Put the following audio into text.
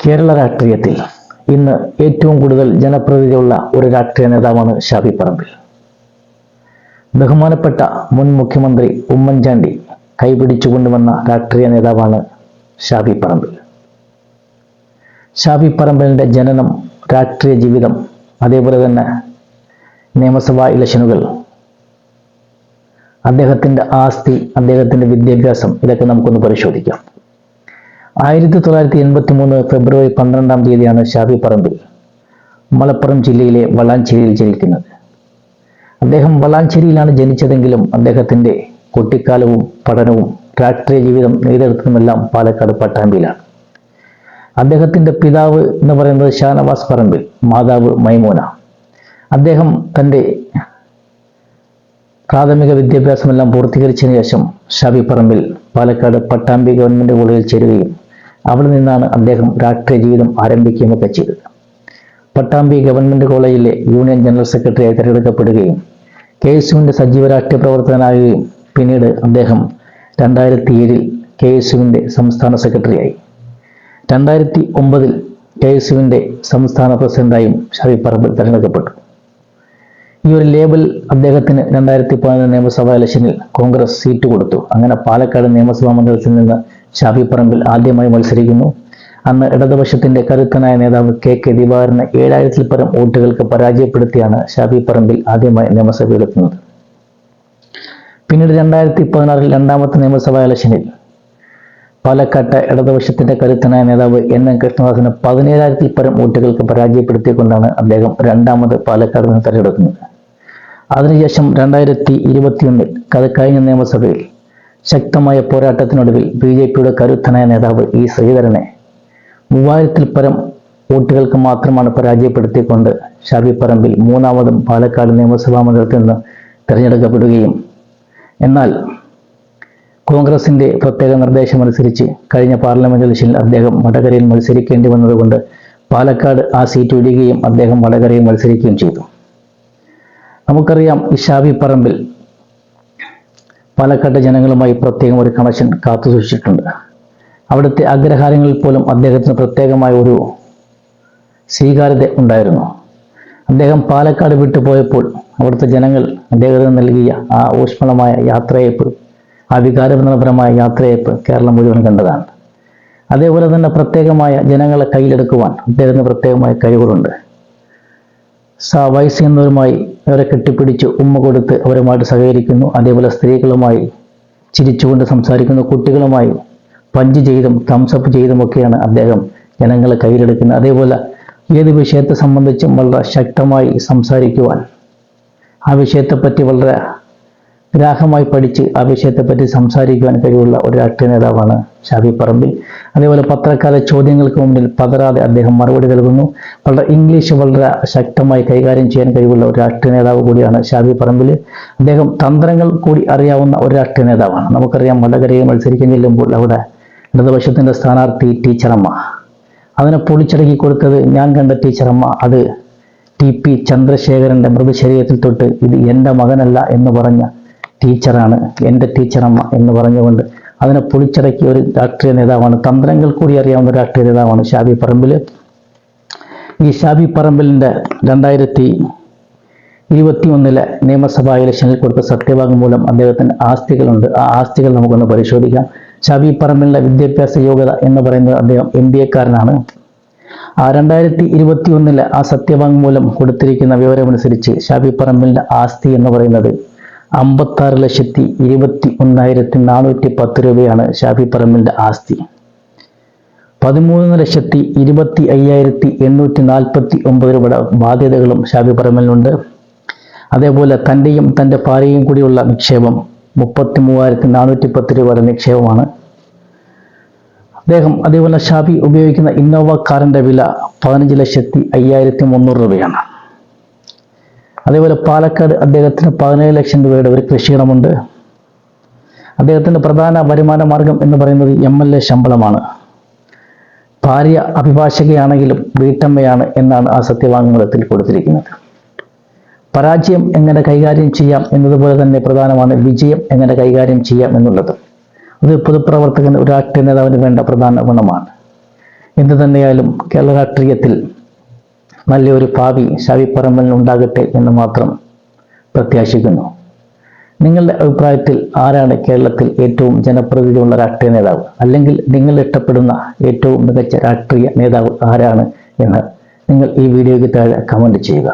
കേരള രാഷ്ട്രീയത്തിൽ ഇന്ന് ഏറ്റവും കൂടുതൽ ജനപ്രതിനിധിയുള്ള ഒരു രാഷ്ട്രീയ നേതാവാണ് ഷാഫി പറമ്പിൽ. ബഹുമാനപ്പെട്ട മുൻ മുഖ്യമന്ത്രി ഉമ്മൻചാണ്ടി കൈപിടിച്ചുകൊണ്ടുവന്ന രാഷ്ട്രീയ നേതാവാണ് ഷാഫി പറമ്പിൽ. ഷാഫി പറമ്പിലിൻ്റെ ജനനം, രാഷ്ട്രീയ ജീവിതം, അതേപോലെ തന്നെ നിയമസഭാ ഇലക്ഷനുകൾ, അദ്ദേഹത്തിൻ്റെ ആസ്തി, അദ്ദേഹത്തിൻ്റെ വിദ്യാഭ്യാസം, ഇതൊക്കെ നമുക്കൊന്ന് പരിശോധിക്കാം. 1983 ഫെബ്രുവരി 12 തീയതിയാണ് ഷാഫി പറമ്പിൽ മലപ്പുറം ജില്ലയിലെ വളാഞ്ചേരിയിൽ ജനിക്കുന്നത്. അദ്ദേഹം വളാഞ്ചേരിയിലാണ് ജനിച്ചതെങ്കിലും അദ്ദേഹത്തിൻ്റെ കുട്ടിക്കാലവും പഠനവും രാഷ്ട്രീയ ജീവിതം നെയ്തെടുത്തതുമെല്ലാം പാലക്കാട് പട്ടാമ്പിയിലാണ്. അദ്ദേഹത്തിൻ്റെ പിതാവ് എന്ന് പറയുന്നത് ഷാനവാസ് പറമ്പിൽ, മാതാവ് മൈമൂന. അദ്ദേഹം തൻ്റെ പ്രാഥമിക വിദ്യാഭ്യാസമെല്ലാം പൂർത്തീകരിച്ചതിന് ശേഷം ഷാഫി പറമ്പിൽ പാലക്കാട് പട്ടാമ്പി ഗവൺമെൻറ് കോളേജിൽ ചേരുകയും അവിടെ നിന്നാണ് അദ്ദേഹം രാഷ്ട്രീയ ജീവിതം ആരംഭിക്കുകയൊക്കെ ചെയ്തത്. പട്ടാമ്പി ഗവൺമെൻറ് കോളേജിലെ യൂണിയൻ ജനറൽ സെക്രട്ടറിയായി തിരഞ്ഞെടുക്കപ്പെടുകയും KSUവിൻ്റെ സജീവ രാഷ്ട്രീയ പ്രവർത്തകനാകുകയും പിന്നീട് അദ്ദേഹം 2007 KSUവിൻ്റെ സംസ്ഥാന സെക്രട്ടറിയായി. 2009 KSUവിൻ്റെ സംസ്ഥാന പ്രസിഡന്റായും ഷാഫി പറമ്പിൽ തിരഞ്ഞെടുക്കപ്പെട്ടു. ഈ ഒരു ലേബൽ അദ്ദേഹത്തിന് 2011 നിയമസഭാ ഇലക്ഷനിൽ കോൺഗ്രസ് സീറ്റ് കൊടുത്തു. അങ്ങനെ പാലക്കാട് നിയമസഭാ മണ്ഡലത്തിൽ നിന്ന് ഷാഫി പറമ്പിൽ ആദ്യമായി മത്സരിക്കുന്നു. അന്ന് ഇടതുപക്ഷത്തിന്റെ കരുത്തനായ നേതാവ് KK ദിവാകരനെ 7000-ൽ പരം വോട്ടുകൾക്ക് പരാജയപ്പെടുത്തിയാണ് ഷാഫി പറമ്പിൽ ആദ്യമായി നിയമസഭയിലെത്തുന്നത്. പിന്നീട് 2016 രണ്ടാമത്തെ നിയമസഭാ ഇലക്ഷനിൽ പാലക്കാട്ടെ ഇടതുപക്ഷത്തിന്റെ കരുത്തനായ നേതാവ് NM കൃഷ്ണദാസിനെ 17000-ൽ പരം വോട്ടുകൾക്ക് പരാജയപ്പെടുത്തിക്കൊണ്ടാണ് അദ്ദേഹം രണ്ടാമത് പാലക്കാട് നിന്ന് തെരഞ്ഞെടുക്കുന്നത്. അതിനുശേഷം 2021 കഴിഞ്ഞ നിയമസഭയിൽ ശക്തമായ പോരാട്ടത്തിനൊടുവിൽ BJPയുടെ കരുത്തനായ നേതാവ് ശ്രീധരനെ 3000-ൽ പരം വോട്ടുകൾക്ക് മാത്രമാണ് പരാജയപ്പെടുത്തിക്കൊണ്ട് ഷാഫി പറമ്പിൽ മൂന്നാമതും പാലക്കാട് നിയമസഭാ മണ്ഡലത്തിൽ നിന്ന് തിരഞ്ഞെടുക്കപ്പെടുകയും, എന്നാൽ കോൺഗ്രസിന്റെ പ്രത്യേക നിർദ്ദേശമനുസരിച്ച് കഴിഞ്ഞ പാർലമെന്റ് ഇലക്ഷനിൽ അദ്ദേഹം വടകരയിൽ മത്സരിക്കേണ്ടി വന്നതുകൊണ്ട് പാലക്കാട് ആ സീറ്റ് ഒഴിയുകയും അദ്ദേഹം വടകരയിൽ മത്സരിക്കുകയും ചെയ്തു. നമുക്കറിയാം, ഈ ഷാഫി പറമ്പിൽ പാലക്കാട്ടെ ജനങ്ങളുമായി പ്രത്യേകം ഒരു കണക്ഷൻ കാത്തുസൂക്ഷിച്ചിട്ടുണ്ട്. അവിടുത്തെ അഗ്രഹാരങ്ങളിൽ പോലും അദ്ദേഹത്തിന് പ്രത്യേകമായ ഒരു സ്വീകാര്യത ഉണ്ടായിരുന്നു. അദ്ദേഹം പാലക്കാട് വിട്ടുപോയപ്പോൾ അവിടുത്തെ ജനങ്ങൾ അദ്ദേഹത്തിന് നൽകിയ ആ ഊഷ്മളമായ യാത്രയയപ്പ്, ആ വികാരപരമായ യാത്രയയപ്പ് കേരളം മുഴുവൻ കണ്ടതാണ്. അതേപോലെ തന്നെ പ്രത്യേകമായ ജനങ്ങളെ കയ്യിലെടുക്കുവാൻ അദ്ദേഹത്തിന് പ്രത്യേകമായ കഴിവുകളുണ്ട്. വയസ്സെന്നവരുമായി അവരെ കെട്ടിപ്പിടിച്ച് ഉമ്മ കൊടുത്ത് അവരുമായിട്ട് സഹകരിക്കുന്നു. അതേപോലെ സ്ത്രീകളുമായി ചിരിച്ചുകൊണ്ട് സംസാരിക്കുന്നു. കുട്ടികളുമായി പഞ്ച് ചെയ്തും തംസപ്പ് ചെയ്തുമൊക്കെയാണ് അദ്ദേഹം ജനങ്ങളെ കയ്യിലെടുക്കുന്നത്. അതേപോലെ ഏത് വിഷയത്തെ സംബന്ധിച്ചും വളരെ ശക്തമായി സംസാരിക്കുവാൻ, ആ വിഷയത്തെപ്പറ്റി വളരെ ഗ്രാഹ്യമായി പഠിച്ച് ആ വിഷയത്തെപ്പറ്റി സംസാരിക്കുവാൻ കഴിവുള്ള ഒരു രാഷ്ട്രീയ നേതാവാണ് ഷാഫി പറമ്പിൽ. അതേപോലെ പത്രക്കാരുടെ ചോദ്യങ്ങൾക്ക് മുമ്പിൽ പതറാതെ അദ്ദേഹം മറുപടി നൽകുന്നു. ഇംഗ്ലീഷ് വളരെ ശക്തമായി കൈകാര്യം ചെയ്യാൻ കഴിവുള്ള ഒരു രാഷ്ട്രീയ നേതാവ് കൂടിയാണ് ഷാഫി പറമ്പിൽ. അദ്ദേഹം തന്ത്രങ്ങൾ കൂടി അറിയാവുന്ന ഒരു രാഷ്ട്രീയ നേതാവാണ്. നമുക്കറിയാം, വടകരയിൽ മത്സരിക്കാൻ ചെല്ലുമ്പോൾ അവിടെ ഇടതുപക്ഷത്തിന്റെ സ്ഥാനാർത്ഥി ടീച്ചറമ്മ, അതിനെ പൊളിച്ചടക്കി കൊടുത്തത് ഞാൻ കണ്ട ടീച്ചറമ്മ അത് TP ചന്ദ്രശേഖരന്റെ മൃതശരീരത്തിൽ തൊട്ട് ഇത് എൻ്റെ മകനല്ല എന്ന് പറഞ്ഞ ടീച്ചറാണ്, എൻ്റെ ടീച്ചറമ്മ എന്ന് പറഞ്ഞുകൊണ്ട് അതിനെ പൊളിച്ചടക്കിയ ഒരു രാഷ്ട്രീയ നേതാവാണ്. തന്ത്രങ്ങൾ കൂടി അറിയാവുന്ന രാഷ്ട്രീയ നേതാവാണ് ഷാഫി പറമ്പിൽ. ഈ ഷാഫി പറമ്പിലിൻ്റെ 2021 നിയമസഭാ ഇലക്ഷനിൽ കൊടുത്ത സത്യവാങ്മൂലം അദ്ദേഹത്തിന് ആസ്തികളുണ്ട്. ആ ആസ്തികൾ നമുക്കൊന്ന് പരിശോധിക്കാം. ഷാഫി പറമ്പിലിൻ്റെ വിദ്യാഭ്യാസ യോഗ്യത എന്ന് പറയുന്നത് അദ്ദേഹം MBA-കാരനാണ്. 2021 ആ സത്യവാങ്മൂലം കൊടുത്തിരിക്കുന്ന വിവരമനുസരിച്ച് ഷാഫി പറമ്പിലിൻ്റെ ആസ്തി എന്ന് പറയുന്നത് 56,21,410 രൂപയാണ് ഷാഫി പറമ്പിലിൻ്റെ ആസ്തി. 13,25,849 രൂപയുടെ ബാധ്യതകളും ഷാഫി പറമ്പിലിനുണ്ട്. അതേപോലെ തൻ്റെയും തൻ്റെ ഭാര്യയും കൂടിയുള്ള നിക്ഷേപം 33,410 രൂപയുടെ നിക്ഷേപമാണ്. അതേപോലെ ഷാഫി ഉപയോഗിക്കുന്ന ഇന്നോവ കാറിൻ്റെ വില 15,05,300 രൂപയാണ്. അതേപോലെ പാലക്കാട് അദ്ദേഹത്തിന് 17 ലക്ഷം രൂപയുടെ ഒരു കൃഷിയിടമുണ്ട്. അദ്ദേഹത്തിൻ്റെ പ്രധാന വരുമാന മാർഗം എന്ന് പറയുന്നത് MLA ശമ്പളമാണ്. ഭാര്യ അഭിഭാഷകയാണെങ്കിലും വീട്ടമ്മയാണ് എന്നാണ് ആ സത്യവാങ്മൂലത്തിൽ കൊടുത്തിരിക്കുന്നത്. പരാജയം എങ്ങനെ കൈകാര്യം ചെയ്യാം എന്നതുപോലെ തന്നെ പ്രധാനമാണ് വിജയം എങ്ങനെ കൈകാര്യം ചെയ്യാം എന്നുള്ളത്. അത് പൊതുപ്രവർത്തകൻ, ഒരു രാഷ്ട്രീയ നേതാവിന് വേണ്ട പ്രധാന ഗുണമാണ്. എന്തു തന്നെയായാലും കേരള രാഷ്ട്രീയത്തിൽ നല്ലൊരു ഭാവി ഷാഫി പറമ്പിലിന് ഉണ്ടാകട്ടെ എന്ന് മാത്രം പ്രത്യാശിക്കുന്നു. നിങ്ങളുടെ അഭിപ്രായത്തിൽ ആരാണ് കേരളത്തിൽ ഏറ്റവും ജനപ്രതിനിധിയുള്ള രാഷ്ട്രീയ നേതാവ്, അല്ലെങ്കിൽ നിങ്ങൾ ഇഷ്ടപ്പെടുന്ന ഏറ്റവും മികച്ച രാഷ്ട്രീയ നേതാവ് ആരാണ് എന്ന് നിങ്ങൾ ഈ വീഡിയോയ്ക്ക് താഴെ കമൻറ്റ് ചെയ്യുക.